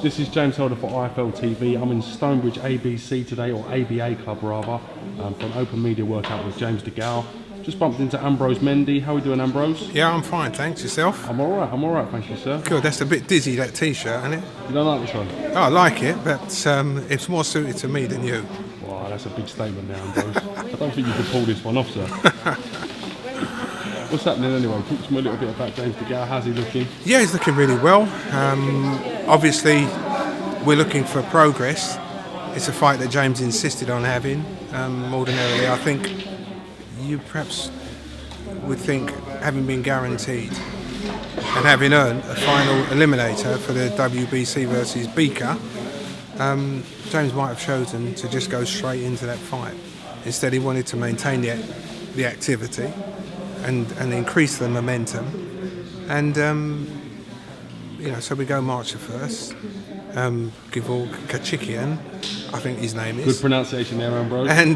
This is James Holder for IFL TV. I'm in Stonebridge ABC today, or ABA Club rather, for an open media workout with James DeGALE. Just bumped into Ambrose Mendy. How are we doing, Ambrose? Yeah, I'm fine, thanks. Yourself? I'm alright, thank you, sir. Good, that's a bit dizzy, that t-shirt, isn't it? You don't like this one? Oh, I like it, but it's more suited to me than you. Wow, that's a big statement now, Ambrose. I don't think you could pull this one off, sir. What's happening anyway? Talk to me a little bit about James DeGALE. How's he looking? Yeah, he's looking really well. Obviously, we're looking for progress. It's a fight that James insisted on having. Ordinarily, I think you perhaps would think, having been guaranteed and having earned a final eliminator for the WBC versus Bika, James might have chosen to just go straight into that fight. Instead, he wanted to maintain the activity and increase the momentum. And so we go March the 1st. Givor Kachikian, I think his name is. Good pronunciation there, Ambrose. And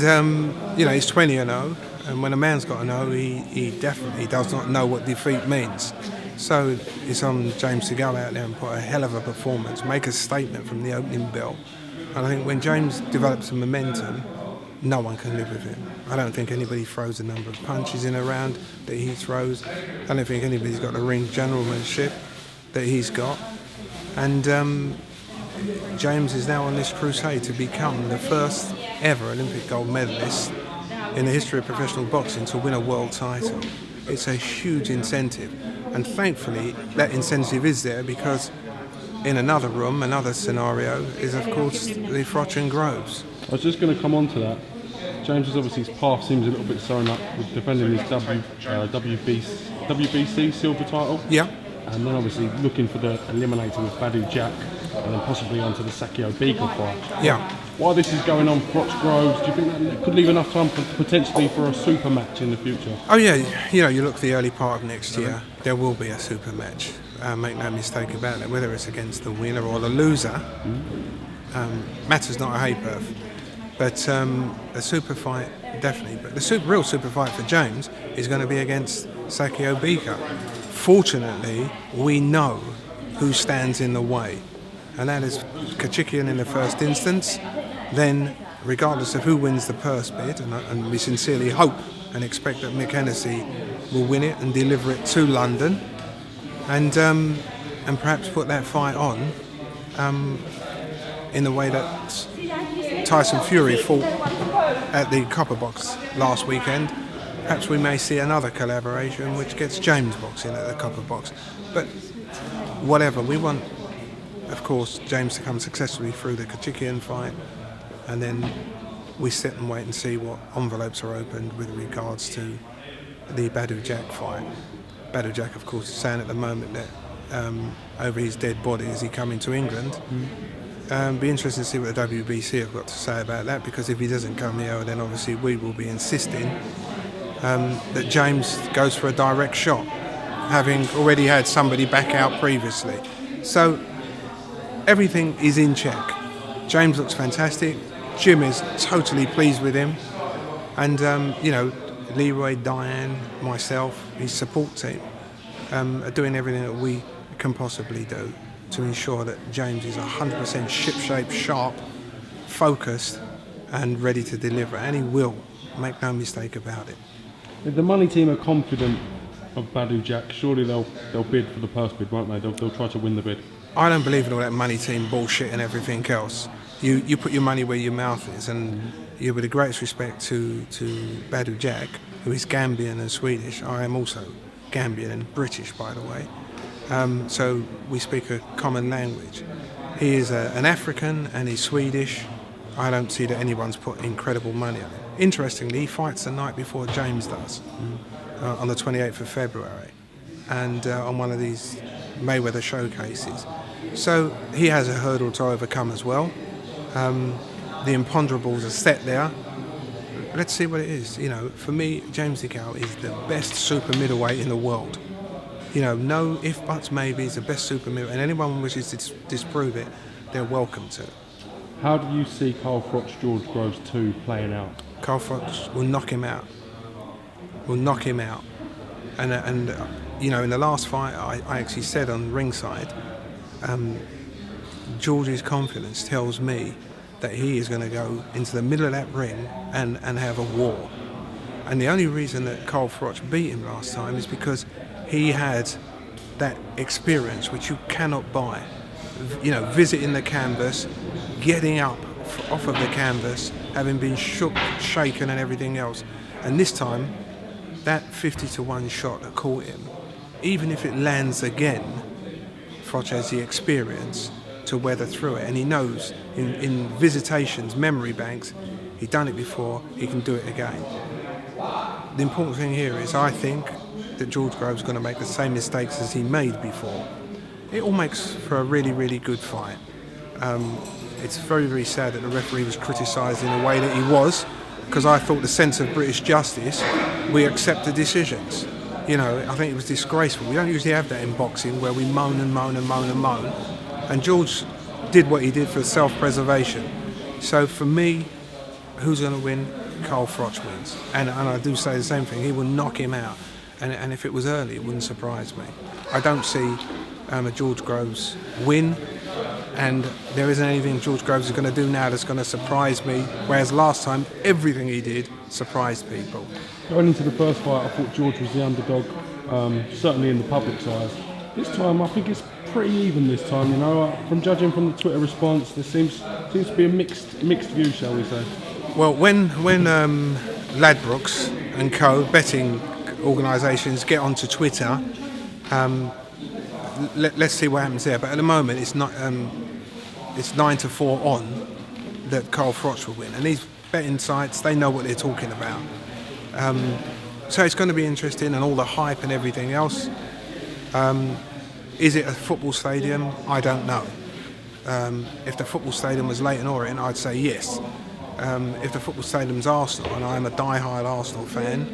he's 20-0, and when a man's got to know, he definitely does not know what defeat means. So it's on James to go out there and put a hell of a performance, make a statement from the opening bell. And I think when James develops a momentum, no one can live with him. I don't think anybody throws the number of punches in a round that he throws. I don't think anybody's got the ring generalmanship that he's got. And James is now on this crusade to become the first ever Olympic gold medalist in the history of professional boxing to win a world title. It's a huge incentive, and thankfully that incentive is there because in another room, another scenario is of course the Froch and Groves. I was just going to come on to that. James, obviously his path seems a little bit sewn up with defending his WBC silver title. Yeah. And then obviously looking for the eliminator with Badou Jack, and then possibly onto the SAKIO Bika fight. Yeah. While this is going on, Froch Groves, do you think that could leave enough time potentially for a super match in the future? Oh yeah, you look at the early part of next year, there will be a super match. Make no mistake about it, whether it's against the winner or the loser. Matters not a hayperf. But a super fight, definitely. But the real super fight for James is going to be against SAKIO Bika. Fortunately, we know who stands in the way, and that is Kachikian in the first instance. Then, regardless of who wins the purse bid, and we sincerely hope and expect that Mick Hennessy will win it and deliver it to London, and perhaps put that fight on in the way that Tyson Fury fought at the Copper Box last weekend. Perhaps we may see another collaboration which gets James boxing at the Copper Box. But whatever, we want, of course, James to come successfully through the Kachikian fight, and then we sit and wait and see what envelopes are opened with regards to the Badou Jack fight. Badou Jack, of course, is saying at the moment that over his dead body is he coming to England. Be interesting to see what the WBC have got to say about that, because if he doesn't come here, then obviously we will be insisting that James goes for a direct shot, having already had somebody back out previously. So everything is in check. James looks fantastic. Jim is totally pleased with him, and Leroy, Diane, myself, his support team are doing everything that we can possibly do to ensure that James is 100% ship-shape, sharp, focused and ready to deliver, and he will, make no mistake about it. If the money team are confident of Badou Jack, surely they'll bid for the purse bid, won't they? They'll try to win the bid. I don't believe in all that money team bullshit and everything else. You put your money where your mouth is, and you, with the greatest respect to Badou Jack, who is Gambian and Swedish. I am also Gambian and British, by the way. So we speak a common language. He is an African and he's Swedish. I don't see that anyone's put incredible money on it. Interestingly, he fights the night before James does, on the 28th of February, and on one of these Mayweather showcases. So he has a hurdle to overcome as well. The imponderables are set there. Let's see what it is. For me, James DeGALE is the best super middleweight in the world. No if, buts, maybes, the best super middleweight, and anyone who wishes to disprove it, they're welcome to. How do you see Carl Froch, George Groves 2 playing out? Carl Froch will knock him out. And in the last fight, I actually said on ringside, George's confidence tells me that he is going to go into the middle of that ring and have a war. And the only reason that Carl Froch beat him last time is because he had that experience which you cannot buy. You know, visiting the canvas, getting up off of the canvas, having been shook, shaken and everything else. And this time, that 50-1 shot that caught him, even if it lands again, Froch has the experience to weather through it. And he knows in visitations, memory banks, he's done it before, he can do it again. The important thing here is I think that George Groves is going to make the same mistakes as he made before. It all makes for a really, really good fight. It's very, very sad that the referee was criticised in the way that he was, because I thought the sense of British justice, we accept the decisions. You know, I think it was disgraceful. We don't usually have that in boxing where we moan and moan and moan and moan. And George did what he did for self-preservation. So for me, who's going to win? Carl Froch wins. And I do say the same thing, he will knock him out. And if it was early, it wouldn't surprise me. I don't see a George Groves win, and there isn't anything George Groves is going to do now that's going to surprise me, whereas last time, everything he did surprised people. Going into the first fight, I thought George was the underdog, certainly in the public's eyes. This time, I think it's pretty even this time, you know. From judging from the Twitter response, there seems to be a mixed view, shall we say. Well, when Ladbrokes and co, betting organisations, get onto Twitter, let's see what happens there. But at the moment, it's 9-4 on that Carl Froch will win. And these betting sites, they know what they're talking about. So it's going to be interesting, and all the hype and everything else. Is it a football stadium? I don't know. If the football stadium was Leyton Orient, I'd say yes. If the football stadium's Arsenal, and I'm a die-hard Arsenal fan,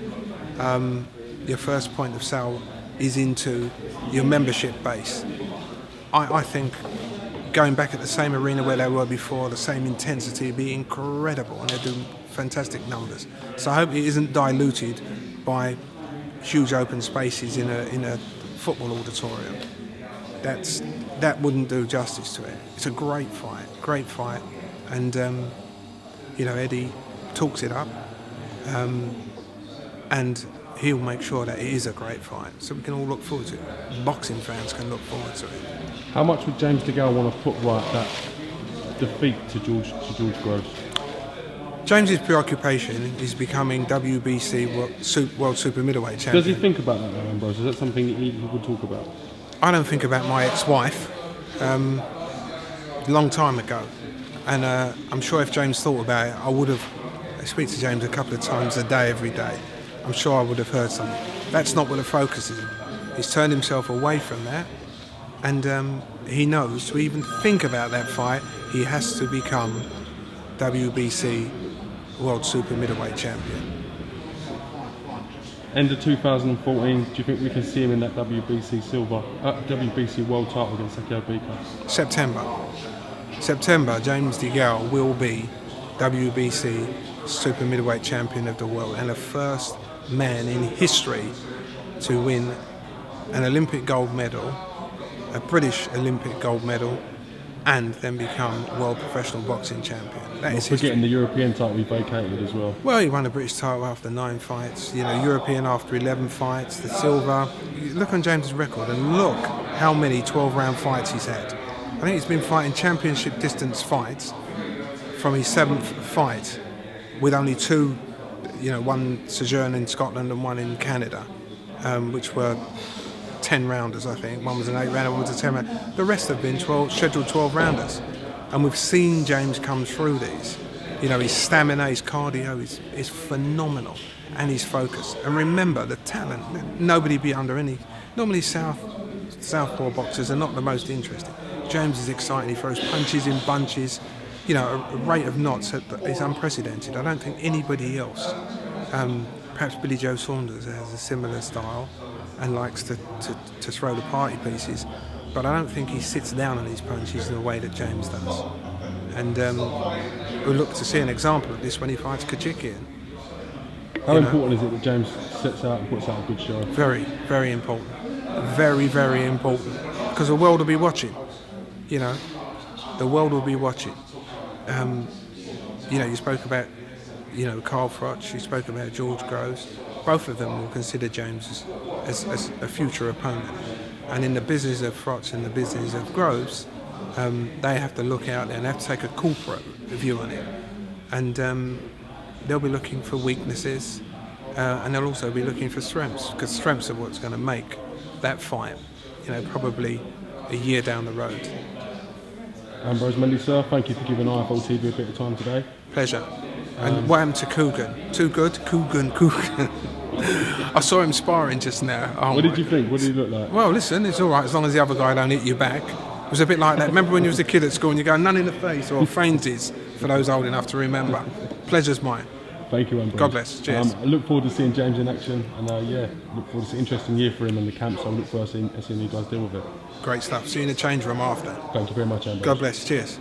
your first point of sale is into your membership base. I think going back at the same arena where they were before, the same intensity, would be incredible, and they're doing fantastic numbers. So I hope it isn't diluted by huge open spaces in a football auditorium. That wouldn't do justice to it. It's a great fight, and you know, Eddie talks it up, and he'll make sure that it is a great fight, so we can all look forward to it. Boxing fans can look forward to it. How much would James DeGALE want to put right that defeat to George Groves? James's preoccupation is becoming WBC World Super Middleweight Champion. Does he think about that, though, Ambrose? Is that something he would talk about? I don't think about my ex-wife. A long time ago. And I'm sure if James thought about it, I speak to James a couple of times a day, every day. I'm sure I would have heard something. That's not what the focus is. He's turned himself away from that, and he knows to even think about that fight, he has to become WBC World Super Middleweight Champion. End of 2014, do you think we can see him in that WBC World title against SAKIO BIKA? September, James DeGALE will be WBC Super Middleweight Champion of the world, and the first man in history to win an Olympic gold medal, a British Olympic gold medal, and then become world professional boxing champion. That is forgetting the European title he vacated as well. Well, he won a British title after 9 fights, you know, European after 11 fights, the silver. You look on James's record and look how many 12-round fights he's had. I think he's been fighting championship distance fights from his 7th fight, with only 2, you know, one sojourn in Scotland and one in Canada, which were 10 rounders, I think. One was an 8-rounder, one was a 10-rounder. The rest have been scheduled 12 rounders. And we've seen James come through these. You know, his stamina, his cardio is phenomenal, and his focus. And remember, the talent, nobody be under any. Normally southpaw boxers are not the most interesting. James is exciting, he throws punches in bunches. You know, a rate of knots is unprecedented. I don't think anybody else, perhaps Billy Joe Saunders has a similar style and likes to throw the party pieces, but I don't think he sits down on his punches in the way that James does. And we'll look to see an example of this when he fights Kachikian. How important is it that James sets out and puts out a good show? Very, very important. Very, very important. Because the world will be watching, you know. the world will be watching. You spoke about, Carl Froch, you spoke about George Groves. Both of them will consider James as a future opponent. And in the business of Froch and the business of Groves, they have to look out there and have to take a corporate view on it. And they'll be looking for weaknesses, and they'll also be looking for strengths, because strengths are what's going to make that fight, probably a year down the road. Ambrose Mendy, sir, thank you for giving IFL TV a bit of time today. Pleasure. And what happened to Coogan? Too good? Coogan. I saw him sparring just now. Oh, what did you think? What did he look like? Well, listen, it's all right as long as the other guy don't hit you back. It was a bit like that. Remember when you was a kid at school and you go, none in the face, or fainties, for those old enough to remember. Pleasure's mine. Thank you, Ambrose. God bless. Cheers. I look forward to seeing James in action, and look forward to an interesting year for him in the camp, so I look forward to seeing you guys deal with it. Great stuff. See you in the change room after. Thank you very much, Ambrose. God bless. Cheers.